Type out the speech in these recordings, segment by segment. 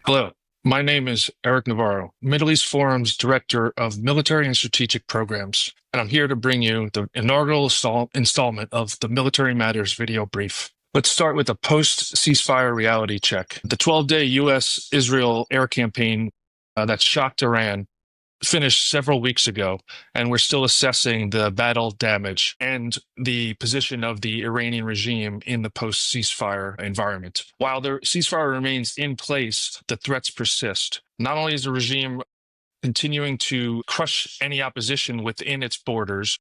Hello, my name is Eric Navarro, Middle East Forum's Director of Military and Strategic Programs, and I'm here to bring you the inaugural installment of the Military Matters video brief. Let's start with a post-ceasefire reality check. The 12-day U.S.-Israel air campaign that shocked Iran finished several weeks ago, and we're still assessing the battle damage and the position of the Iranian regime in the post-ceasefire environment. While the ceasefire remains in place, the threats persist. Not only is the regime continuing to crush any opposition within its borders,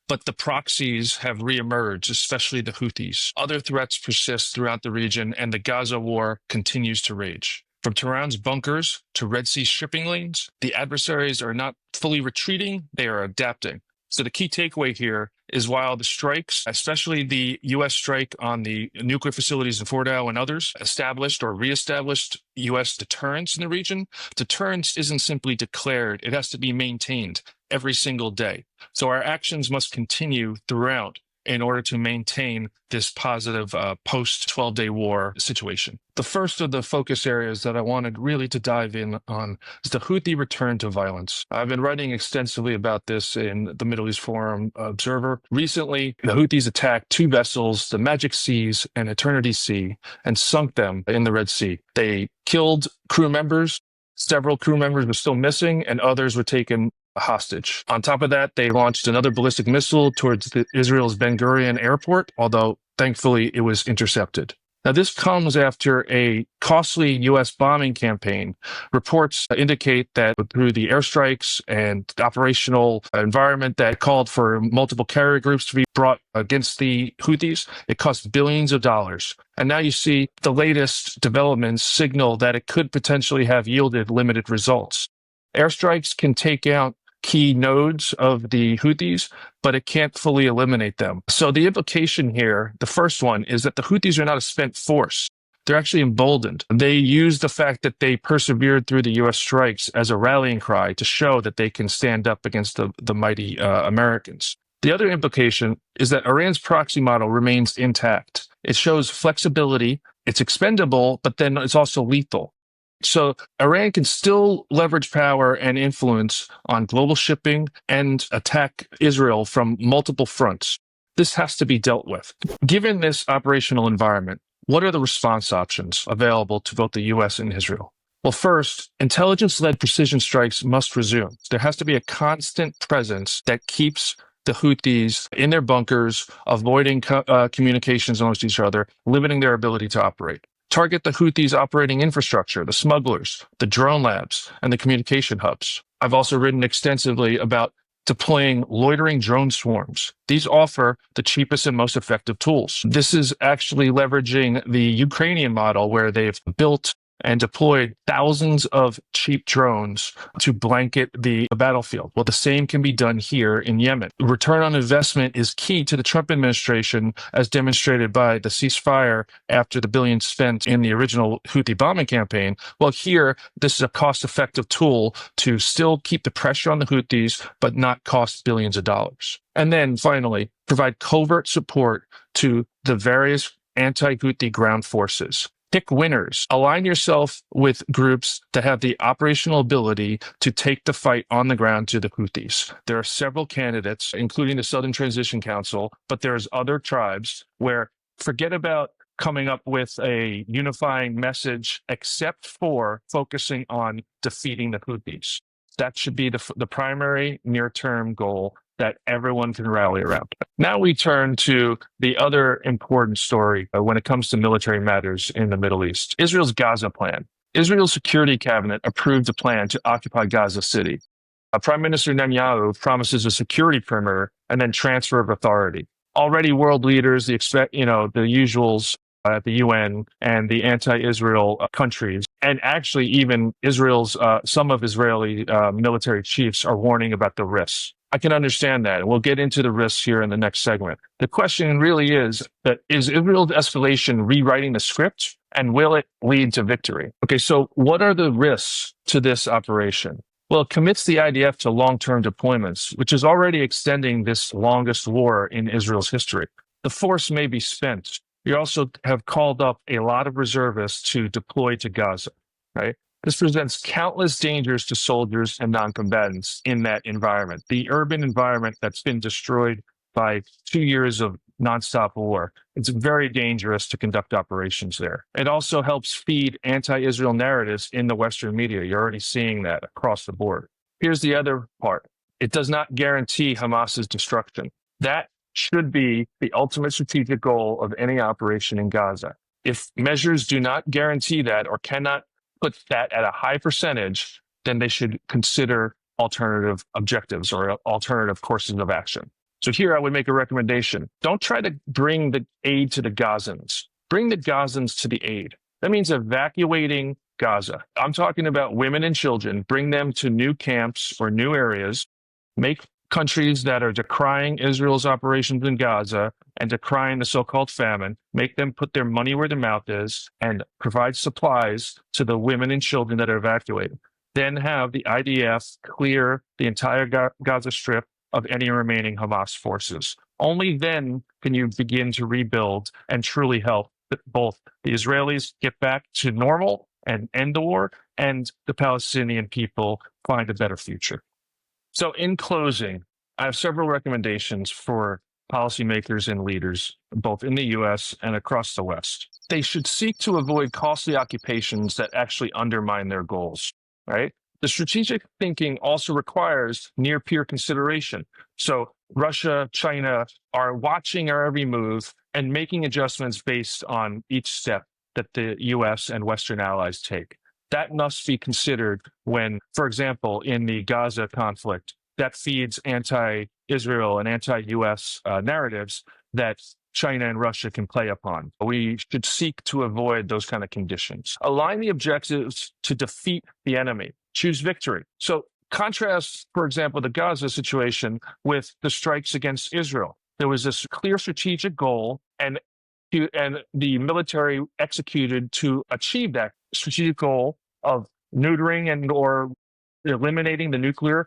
but the proxies have reemerged, especially the Houthis. Other threats persist throughout the region, and the Gaza war continues to rage. From Tehran's bunkers to Red Sea shipping lanes, the adversaries are not fully retreating, they are adapting. So the key takeaway here is while the strikes, especially the U.S. strike on the nuclear facilities in Fordow and others, established or reestablished U.S. deterrence in the region, deterrence isn't simply declared, it has to be maintained every single day. So our actions must continue throughout in order to maintain this positive post-12-day war situation. The first of the focus areas that I wanted really to dive in on is the Houthi return to violence. I've been writing extensively about this in the Middle East Forum Observer. Recently, the Houthis attacked two vessels, the Magic Seas and Eternity Sea, and sunk them in the Red Sea. They killed crew members. Several crew members were still missing, and others were taken hostage. On top of that, they launched another ballistic missile towards Israel's Ben Gurion airport, although thankfully it was intercepted. Now, this comes after a costly U.S. bombing campaign. Reports indicate that through the airstrikes and the operational environment that called for multiple carrier groups to be brought against the Houthis, it cost billions of dollars. And now you see the latest developments signal that it could potentially have yielded limited results. Airstrikes can take out key nodes of the Houthis, but it can't fully eliminate them. So the implication here, the first one, is that the Houthis are not a spent force. They're actually emboldened. They use the fact that they persevered through the U.S. strikes as a rallying cry to show that they can stand up against the mighty Americans. The other implication is that Iran's proxy model remains intact. It shows flexibility, it's expendable, but then it's also lethal. So Iran can still leverage power and influence on global shipping and attack Israel from multiple fronts. This has to be dealt with. Given this operational environment, what are the response options available to both the U.S. and Israel? Well, first, intelligence-led precision strikes must resume. There has to be a constant presence that keeps the Houthis in their bunkers, avoiding communications amongst each other, limiting their ability to operate. Target the Houthis' operating infrastructure, the smugglers, the drone labs, and the communication hubs. I've also written extensively about deploying loitering drone swarms. These offer the cheapest and most effective tools. This is actually leveraging the Ukrainian model where they've built and deployed thousands of cheap drones to blanket the battlefield. Well, the same can be done here in Yemen. Return on investment is key to the Trump administration, as demonstrated by the ceasefire after the billions spent in the original Houthi bombing campaign. Well, here, this is a cost-effective tool to still keep the pressure on the Houthis, but not cost billions of dollars. And then finally, provide covert support to the various anti-Houthi ground forces. Pick winners. Align yourself with groups that have the operational ability to take the fight on the ground to the Houthis. There are several candidates, including the Southern Transition Council, but there's other tribes where forget about coming up with a unifying message except for focusing on defeating the Houthis. That should be the primary near-term goal that everyone can rally around. Now we turn to the other important story when it comes to military matters in the Middle East, Israel's Gaza plan. Israel's Security Cabinet approved a plan to occupy Gaza City. Prime Minister Netanyahu promises a security perimeter and then transfer of authority. Already world leaders, the usuals at the UN and the anti-Israel countries, and actually even some of Israeli military chiefs are warning about the risks. I can understand that. We'll get into the risks here in the next segment. The question really is Israel's escalation rewriting the script, and will it lead to victory? Okay, so what are the risks to this operation? Well, it commits the IDF to long-term deployments, which is already extending this longest war in Israel's history. The force may be spent. You also have called up a lot of reservists to deploy to Gaza, right? This presents countless dangers to soldiers and non-combatants in that environment. The urban environment that's been destroyed by 2 years of nonstop war. It's very dangerous to conduct operations there. It also helps feed anti-Israel narratives in the Western media. You're already seeing that across the board. Here's the other part. It does not guarantee Hamas's destruction. That should be the ultimate strategic goal of any operation in Gaza. If measures do not guarantee that or cannot put that at a high percentage, then they should consider alternative objectives or alternative courses of action. So here I would make a recommendation. Don't try to bring the aid to the Gazans. Bring the Gazans to the aid. That means evacuating Gaza. I'm talking about women and children. Bring them to new camps or new areas. Make countries that are decrying Israel's operations in Gaza and decrying the so-called famine, make them put their money where their mouth is and provide supplies to the women and children that are evacuated. Then have the IDF clear the entire Gaza Strip of any remaining Hamas forces. Only then can you begin to rebuild and truly help both the Israelis get back to normal and end the war, and the Palestinian people find a better future. So in closing, I have several recommendations for policymakers and leaders, both in the U.S. and across the West. They should seek to avoid costly occupations that actually undermine their goals, right? The strategic thinking also requires near-peer consideration. So Russia, China are watching our every move and making adjustments based on each step that the U.S. and Western allies take. That must be considered when, for example, in the Gaza conflict, that feeds anti-Israel and anti-U.S. Narratives that China and Russia can play upon. We should seek to avoid those kind of conditions. Align the objectives to defeat the enemy. Choose victory. So contrast, for example, the Gaza situation with the strikes against Israel. There was this clear strategic goal, and the military executed to achieve that strategic goal of neutering and or eliminating the nuclear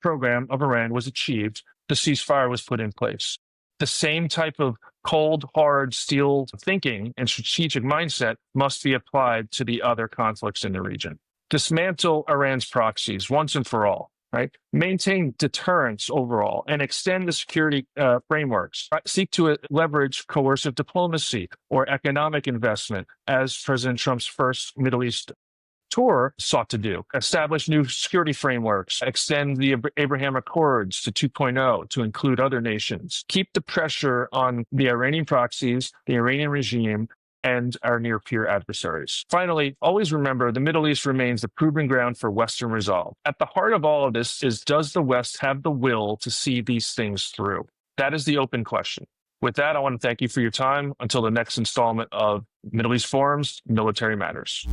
program of Iran was achieved. The ceasefire was put in place. The same type of cold, hard steel thinking and strategic mindset must be applied to the other conflicts in the region. Dismantle Iran's proxies once and for all, right? Maintain deterrence overall and extend the security frameworks. Right? Seek to leverage coercive diplomacy or economic investment, as President Trump's first Middle East tour sought to do. Establish new security frameworks, extend the Abraham Accords to 2.0 to include other nations. Keep the pressure on the Iranian proxies, the Iranian regime, and our near-peer adversaries. Finally, always remember the Middle East remains the proving ground for Western resolve. At the heart of all of this is, does the West have the will to see these things through? That is the open question. With that, I want to thank you for your time. Until the next installment of Middle East Forums, Military Matters.